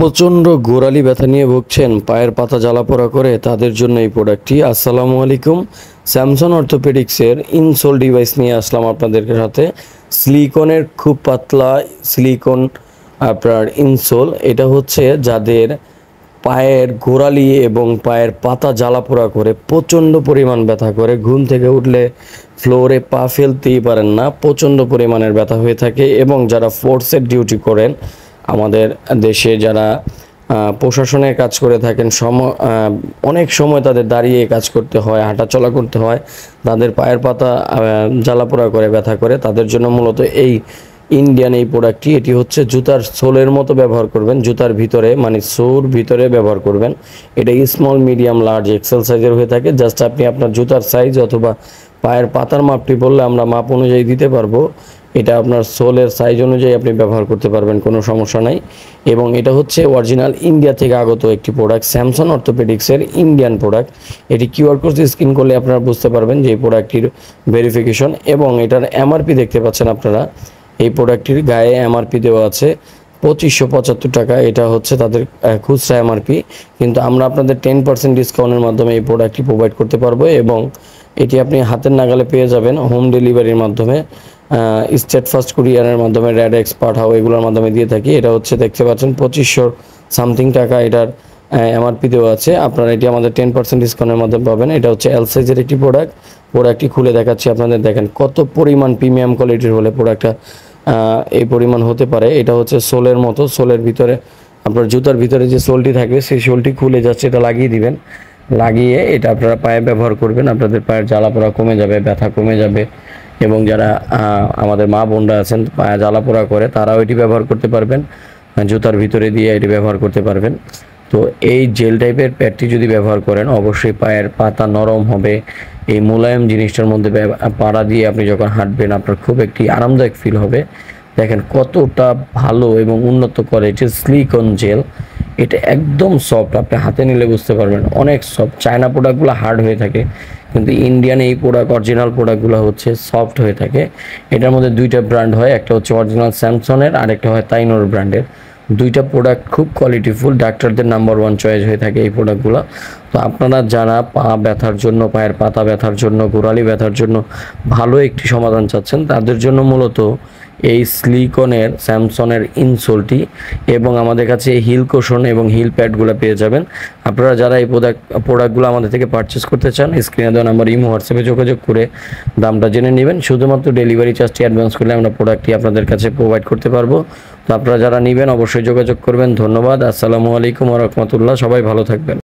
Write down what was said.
প্রচণ্ড গোড়ালি ব্যথা নিয়ে ভুগছেন, পায়ের পাতা জ্বালাপোড়া করে, তাদের জন্য এই প্রোডাক্টটি। আসসালামু আলাইকুম। স্যামসন অর্থোপেডিক্সের ইনসোল ডিভাইস নিয়ে আসলাম আপনাদের সাথে। সিলিকনের খুব পাতলা সিলিকন আপনার ইনসোল। এটা হচ্ছে যাদের পায়ের গোড়ালি এবং পায়ের পাতা জ্বালাপোড়া করে, প্রচণ্ড পরিমাণ ব্যথা করে, ঘুম থেকে উঠলে ফ্লোরে পা ফেলতেই পারেন না, প্রচণ্ড পরিমাণের ব্যথা হয়ে থাকে। এবং যারা ফোর্সের ডিউটি করেন, আমাদের দেশে যারা প্রশাসনের কাজ করে থাকেন, অনেক সময় তাদের দাঁড়িয়ে কাজ করতে হয়, হাঁটাচলা করতে হয়, তাদের পায়ের পাতা জ্বালাপোড়া করে, ব্যথা করে, তাদের জন্য মূলত এই ইন্ডিয়ান এই প্রোডাক্টটি। এটি হচ্ছে জুতার সোলের মতো ব্যবহার করবেন, জুতার ভিতরে মানে সোর ভিতরে ব্যবহার করবেন। এটা স্মল, মিডিয়াম, লার্জ, এক্সেল সাইজের হয়ে থাকে। জাস্ট আপনি আপনার জুতার সাইজ অথবা পায়ের পাতার মাপটি বললে আমরা মাপ অনুযায়ী দিতে পারবো। এটা আপনার সোলের সাইজ অনুযায়ী আপনি ব্যবহার করতে পারবেন, কোনো সমস্যা নাই। এবং এটা হচ্ছে অরিজিনাল ইন্ডিয়া থেকে আগত একটি প্রোডাক্ট, স্যামসন অর্থোপেডিক্সের ইন্ডিয়ান প্রোডাক্ট। এটি কিউআর কোড স্ক্যান করলে আপনারা বুঝতে পারবেন যে এই প্রোডাক্টটির ভেরিফিকেশন। এবং এটার এমআরপি দেখতে পাচ্ছেন আপনারা, এই প্রোডাক্টটির গায়ে এমআরপি দেওয়া আছে 2575 টাকা। এটা হচ্ছে তাদের খুচরা এমআরপি, কিন্তু আমরা আপনাদের 10% ডিসকাউন্টের মাধ্যমে এই প্রোডাক্টটি প্রোভাইড করতে পারবো। এবং এটি আপনি হাতের নাগালে পেয়ে যাবেন হোম ডেলিভারির মাধ্যমে, স্টেট ফার্স্ট কুরিয়ারের মাধ্যমে, রেড এক্স, পাঠাও, এগুলোর মাধ্যমে দিয়ে থাকি। এটা হচ্ছে দেখতে পাচ্ছেন 2500 সামথিং টাকা এটার এমআরপি দেওয়া আছে। আপনারা এটি আমাদের 10% ডিসকাউন্টের মাধ্যমে পাবেন। এটা হচ্ছে এল সাইজের একটি প্রোডাক্টটি খুলে দেখাচ্ছি আপনাদের। দেখেন কত পরিমাণ প্রিমিয়াম কোয়ালিটির হলে প্রোডাক্টটা এই পরিমাণ হতে পারে। এটা হচ্ছে সোলের মতো, সোলের ভিতরে আপনার জুতার ভিতরে যে সোলটি থাকবে সেই সোলটি খুলে যাচ্ছে, এটা লাগিয়ে দিবেন। লাগিয়ে এটা আপনারা পায়ে ব্যবহার করবেন, আপনাদের পায়ের জ্বালাপোড়া কমে যাবে, ব্যথা কমে যাবে। এবং যারা আমাদের মা বোনরা আছেন পায়ে জ্বালাপোড়া করে, তারাও এটি ব্যবহার করতে পারবেন, জুতার ভিতরে দিয়ে এটি ব্যবহার করতে পারবেন। তো এই জেল টাইপের প্যাডটি যদি ব্যবহার করেন, অবশ্যই পায়ের পাতা নরম হবে। এই মোলায়েম জিনিসটার মধ্যে পাড়া দিয়ে আপনি যখন হাঁটবেন, আপনার খুব একটি আরামদায়ক ফিল হবে। দেখেন কতটা ভালো এবং উন্নত কোয়ালিটির সিলিকন জেল। এটা একদম সফট, আপনি হাতে নিলে বুঝতে পারবেন, অনেক সফট। চায়না প্রোডাক্টগুলো হার্ড হয়ে থাকে, কিন্তু ইন্ডিয়ান এই প্রোডাক্ট, অরিজিনাল প্রোডাক্টগুলো হচ্ছে সফট হয়ে থাকে। এটার মধ্যে দুইটা ব্র্যান্ড হয়, একটা হচ্ছে অরিজিনাল স্যামসনের, আর একটা হয় তাইনোর ব্র্যান্ডের। দুইটা প্রোডাক্ট খুব কোয়ালিটিফুল, ডাক্তারদের নাম্বার 1 চয়েস হয়ে থাকে এই প্রোডাক্টগুলো। তো আপনারা যারা পা ব্যথার জন্য, পায়ের পাতা ব্যথার জন্য, গোড়ালি ব্যথার জন্য ভালো একটি সমাধান চাচ্ছেন, তাদের জন্য মূলত এই সিলিকনের স্যামসনের ইনসোলটি। এবং আমাদের কাছে হিল কোশন এবং হিল প্যাডগুলো পেয়ে যাবেন। আপনারা যারা এই প্রোডাক্টগুলো আমাদের থেকে পারচেস করতে চান, স্ক্রিনে দেওয়া নাম্বার ইমো, হোয়াটসঅ্যাপে যোগাযোগ করে দামটা জেনে নেবেন। শুধুমাত্র ডেলিভারি চার্জটি অ্যাডভান্স করলে আমরা প্রোডাক্টটি আপনাদের কাছে প্রোভাইড করতে পারবো। তো আপনারা যারা নেবেন অবশ্যই যোগাযোগ করবেন। ধন্যবাদ। আসসালামু আলাইকুম ওয়া রাহমাতুল্লাহ। সবাই ভালো থাকবেন।